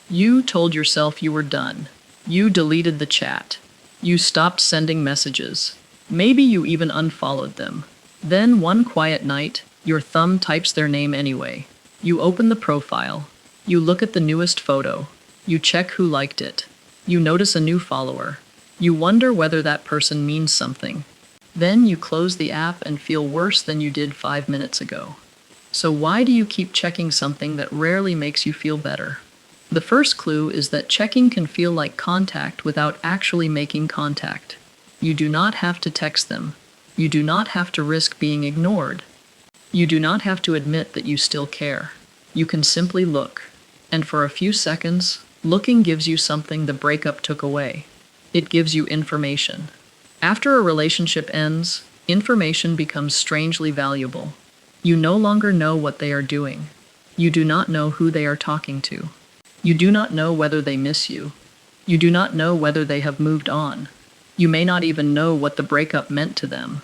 You told yourself you were done. You deleted the chat. You stopped sending messages. Maybe you even unfollowed them. Then one quiet night, your thumb types their name anyway. You open the profile. You look at the newest photo. You check who liked it. You notice a new follower. You wonder whether that person means something. Then you close the app and feel worse than you did 5 minutes ago. So why do you keep checking something that rarely makes you feel better? The first clue is that checking can feel like contact without actually making contact. You do not have to text them. You do not have to risk being ignored. You do not have to admit that you still care. You can simply look. And for a few seconds, looking gives you something the breakup took away. It gives you information. After a relationship ends, information becomes strangely valuable. You no longer know what they are doing. You do not know who they are talking to. You do not know whether they miss you. You do not know whether they have moved on. You may not even know what the breakup meant to them.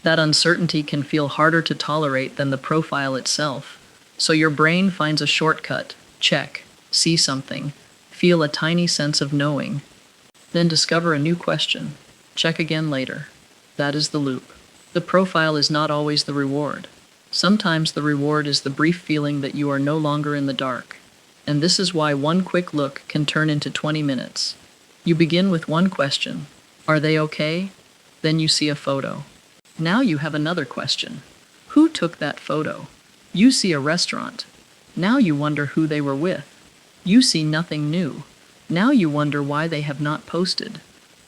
That uncertainty can feel harder to tolerate than the profile itself. So your brain finds a shortcut, check, see something, feel a tiny sense of knowing, then discover a new question, check again later. That is the loop. The profile is not always the reward. Sometimes the reward is the brief feeling that you are no longer in the dark. And this is why one quick look can turn into 20 minutes. You begin with one question. Are they okay? Then you see a photo. Now you have another question. Who took that photo? You see a restaurant. Now you wonder who they were with. You see nothing new. Now you wonder why they have not posted.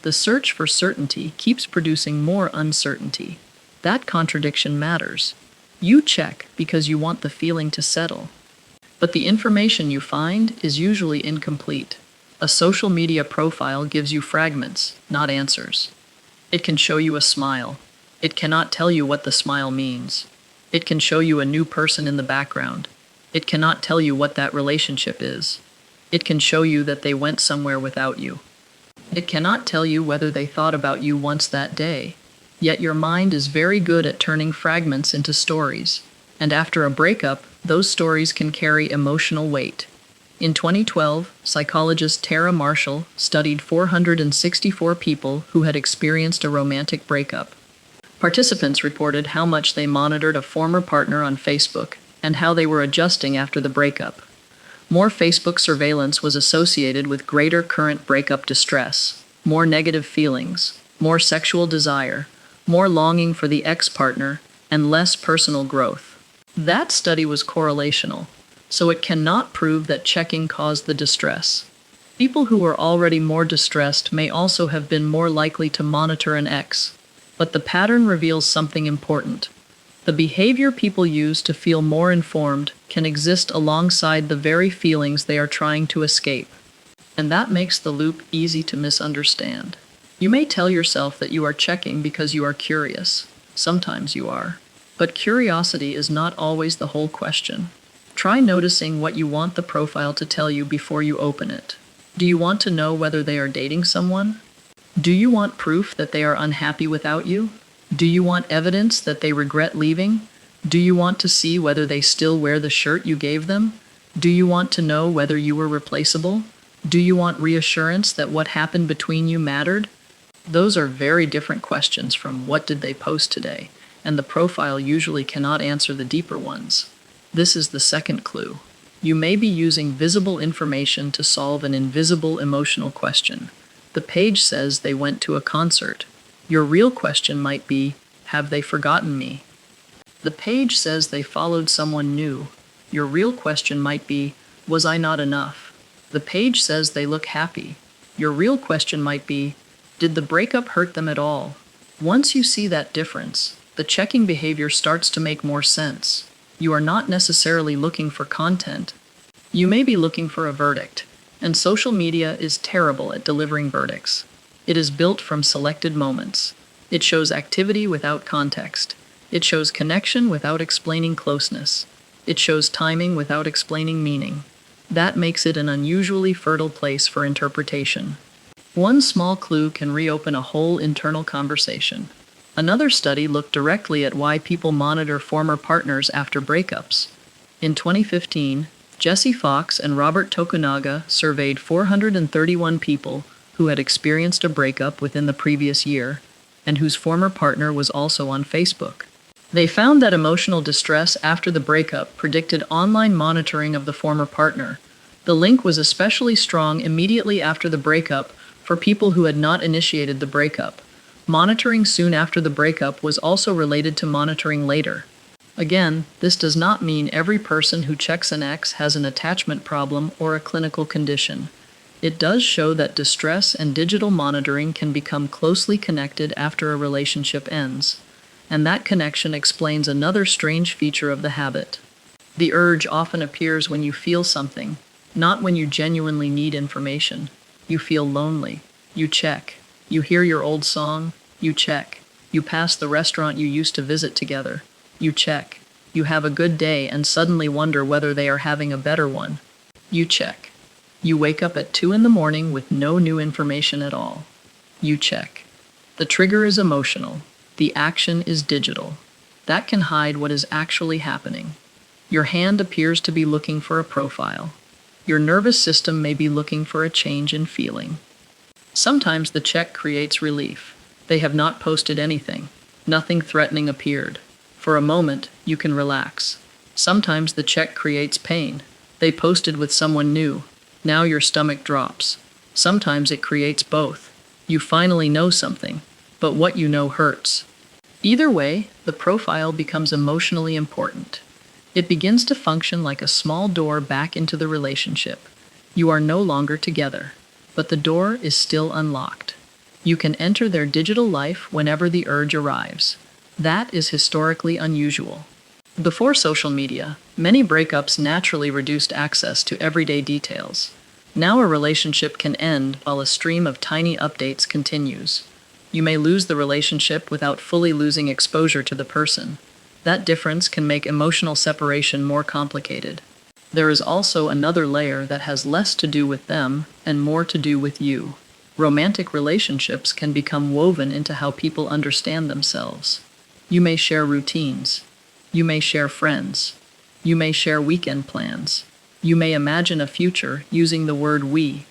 The search for certainty keeps producing more uncertainty. That contradiction matters. You check because you want the feeling to settle. But the information you find is usually incomplete. A social media profile gives you fragments, not answers. It can show you a smile. It cannot tell you what the smile means. It can show you a new person in the background. It cannot tell you what that relationship is. It can show you that they went somewhere without you. It cannot tell you whether they thought about you once that day. Yet your mind is very good at turning fragments into stories. And after a breakup, those stories can carry emotional weight. In 2012, psychologist Tara Marshall studied 464 people who had experienced a romantic breakup. Participants reported how much they monitored a former partner on Facebook and how they were adjusting after the breakup. More Facebook surveillance was associated with greater current breakup distress, more negative feelings, more sexual desire, more longing for the ex-partner, and less personal growth. That study was correlational, so it cannot prove that checking caused the distress. People who were already more distressed may also have been more likely to monitor an ex, but the pattern reveals something important. The behavior people use to feel more informed can exist alongside the very feelings they are trying to escape. And that makes the loop easy to misunderstand. You may tell yourself that you are checking because you are curious. Sometimes you are. But curiosity is not always the whole question. Try noticing what you want the profile to tell you before you open it. Do you want to know whether they are dating someone? Do you want proof that they are unhappy without you? Do you want evidence that they regret leaving? Do you want to see whether they still wear the shirt you gave them? Do you want to know whether you were replaceable? Do you want reassurance that what happened between you mattered? Those are very different questions from what did they post today, and the profile usually cannot answer the deeper ones. This is the second clue. You may be using visible information to solve an invisible emotional question. The page says they went to a concert. Your real question might be, have they forgotten me? The page says they followed someone new. Your real question might be, was I not enough? The page says they look happy. Your real question might be, did the breakup hurt them at all? Once you see that difference, the checking behavior starts to make more sense. You are not necessarily looking for content. You may be looking for a verdict, and social media is terrible at delivering verdicts. It is built from selected moments. It shows activity without context. It shows connection without explaining closeness. It shows timing without explaining meaning. That makes it an unusually fertile place for interpretation. One small clue can reopen a whole internal conversation. Another study looked directly at why people monitor former partners after breakups. In 2015, Jesse Fox and Robert Tokunaga surveyed 431 people who had experienced a breakup within the previous year and whose former partner was also on Facebook. They found that emotional distress after the breakup predicted online monitoring of the former partner. The link was especially strong immediately after the breakup for people who had not initiated the breakup. Monitoring soon after the breakup was also related to monitoring later. Again, this does not mean every person who checks an ex has an attachment problem or a clinical condition. It does show that distress and digital monitoring can become closely connected after a relationship ends. And that connection explains another strange feature of the habit. The urge often appears when you feel something, not when you genuinely need information. You feel lonely. You check. You hear your old song. You check. You pass the restaurant you used to visit together. You check. You have a good day and suddenly wonder whether they are having a better one. You check. You wake up at 2 in the morning with no new information at all. You check. The trigger is emotional. The action is digital. That can hide what is actually happening. Your hand appears to be looking for a profile. Your nervous system may be looking for a change in feeling. Sometimes the check creates relief. They have not posted anything. Nothing threatening appeared. For a moment, you can relax. Sometimes the check creates pain. They posted with someone new. Now your stomach drops. Sometimes it creates both. You finally know something, but what you know hurts. Either way, the profile becomes emotionally important. It begins to function like a small door back into the relationship. You are no longer together, but the door is still unlocked. You can enter their digital life whenever the urge arrives. That is historically unusual. Before social media, many breakups naturally reduced access to everyday details. Now a relationship can end while a stream of tiny updates continues. You may lose the relationship without fully losing exposure to the person. That difference can make emotional separation more complicated. There is also another layer that has less to do with them and more to do with you. Romantic relationships can become woven into how people understand themselves. You may share routines. You may share friends. You may share weekend plans. You may imagine a future using the word we.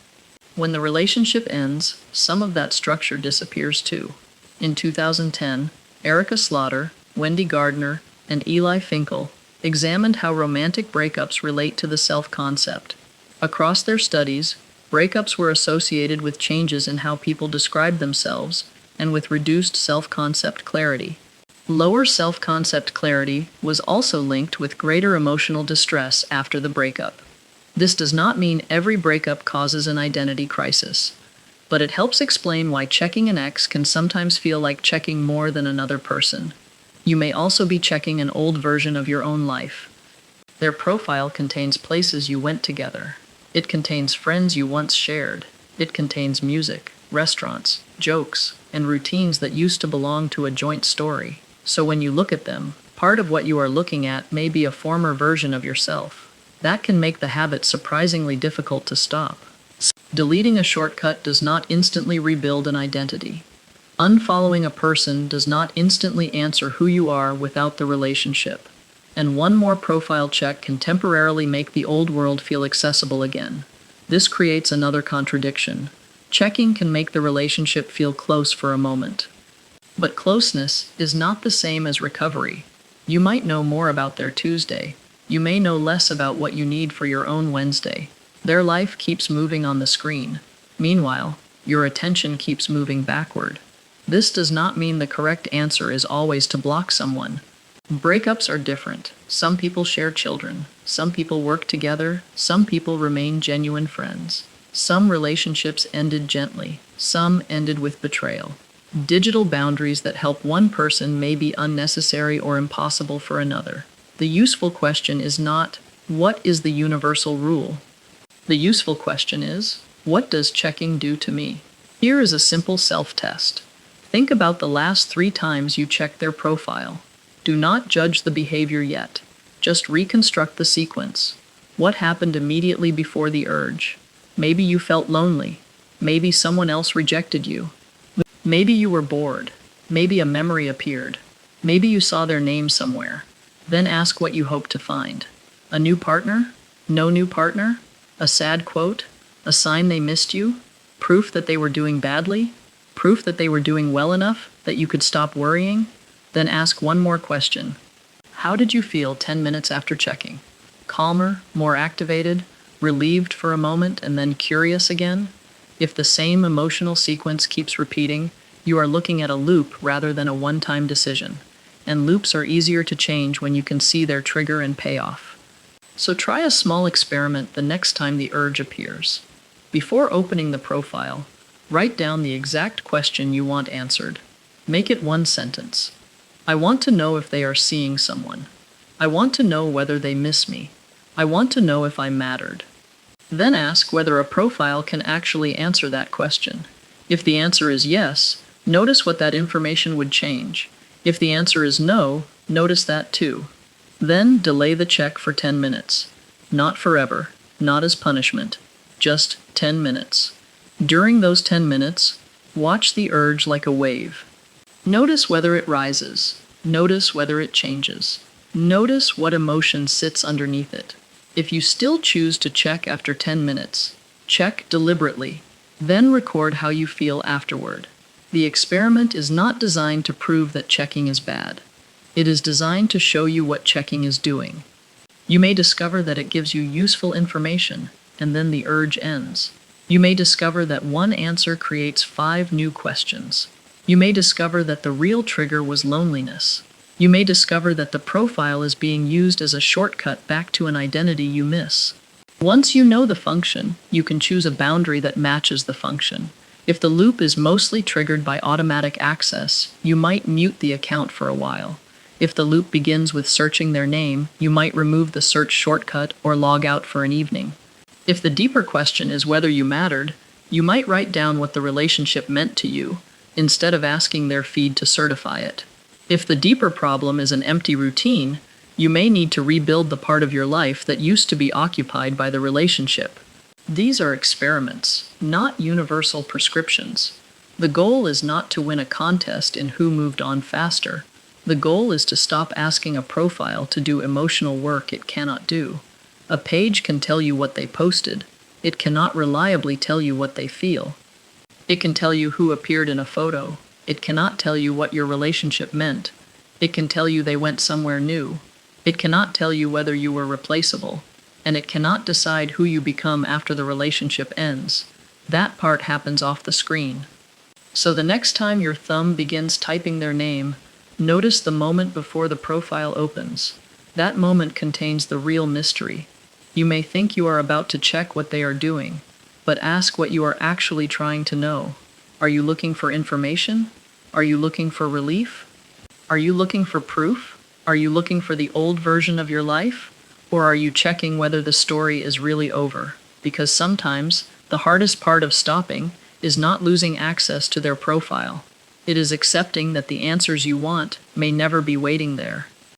When the relationship ends, some of that structure disappears too. In 2010, Erica Slaughter, Wendy Gardner, and Eli Finkel examined how romantic breakups relate to the self-concept. Across their studies, breakups were associated with changes in how people described themselves and with reduced self-concept clarity. Lower self-concept clarity was also linked with greater emotional distress after the breakup. This does not mean every breakup causes an identity crisis, but it helps explain why checking an ex can sometimes feel like checking more than another person. You may also be checking an old version of your own life. Their profile contains places you went together. It contains friends you once shared. It contains music, restaurants, jokes, and routines that used to belong to a joint story. So when you look at them, part of what you are looking at may be a former version of yourself. That can make the habit surprisingly difficult to stop. Deleting a shortcut does not instantly rebuild an identity. Unfollowing a person does not instantly answer who you are without the relationship. And one more profile check can temporarily make the old world feel accessible again. This creates another contradiction. Checking can make the relationship feel close for a moment. But closeness is not the same as recovery. You might know more about their Tuesday. You may know less about what you need for your own Wednesday. Their life keeps moving on the screen. Meanwhile, your attention keeps moving backward. This does not mean the correct answer is always to block someone. Breakups are different. Some people share children. Some people work together. Some people remain genuine friends. Some relationships ended gently. Some ended with betrayal. Digital boundaries that help one person may be unnecessary or impossible for another. The useful question is not, what is the universal rule? The useful question is, what does checking do to me? Here is a simple self-test. Think about the last 3 times you checked their profile. Do not judge the behavior yet. Just reconstruct the sequence. What happened immediately before the urge? Maybe you felt lonely. Maybe someone else rejected you. Maybe you were bored. Maybe a memory appeared. Maybe you saw their name somewhere. Then ask what you hope to find. A new partner? No new partner? A sad quote? A sign they missed you? Proof that they were doing badly? Proof that they were doing well enough that you could stop worrying? Then ask one more question. How did you feel 10 minutes after checking? Calmer, more activated, relieved for a moment, and then curious again? If the same emotional sequence keeps repeating, you are looking at a loop rather than a one-time decision. And loops are easier to change when you can see their trigger and payoff. So try a small experiment the next time the urge appears. Before opening the profile, write down the exact question you want answered. Make it one sentence. I want to know if they are seeing someone. I want to know whether they miss me. I want to know if I mattered. Then ask whether a profile can actually answer that question. If the answer is yes, notice what that information would change. If the answer is no, notice that too. Then delay the check for 10 minutes. Not forever, not as punishment, just 10 minutes. During those 10 minutes, watch the urge like a wave. Notice whether it rises. Notice whether it changes. Notice what emotion sits underneath it. If you still choose to check after 10 minutes, check deliberately. Then record how you feel afterward. The experiment is not designed to prove that checking is bad. It is designed to show you what checking is doing. You may discover that it gives you useful information, and then the urge ends. You may discover that one answer creates 5 new questions. You may discover that the real trigger was loneliness. You may discover that the profile is being used as a shortcut back to an identity you miss. Once you know the function, you can choose a boundary that matches the function. If the loop is mostly triggered by automatic access, you might mute the account for a while. If the loop begins with searching their name, you might remove the search shortcut or log out for an evening. If the deeper question is whether you mattered, you might write down what the relationship meant to you, instead of asking their feed to certify it. If the deeper problem is an empty routine, you may need to rebuild the part of your life that used to be occupied by the relationship. These are experiments, not universal prescriptions. The goal is not to win a contest in who moved on faster. The goal is to stop asking a profile to do emotional work it cannot do. A page can tell you what they posted. It cannot reliably tell you what they feel. It can tell you who appeared in a photo. It cannot tell you what your relationship meant. It can tell you they went somewhere new. It cannot tell you whether you were replaceable. And it cannot decide who you become after the relationship ends. That part happens off the screen. So the next time your thumb begins typing their name, notice the moment before the profile opens. That moment contains the real mystery. You may think you are about to check what they are doing, but ask what you are actually trying to know. Are you looking for information? Are you looking for relief? Are you looking for proof? Are you looking for the old version of your life? Or are you checking whether the story is really over? Because sometimes the hardest part of stopping is not losing access to their profile. It is accepting that the answers you want may never be waiting there.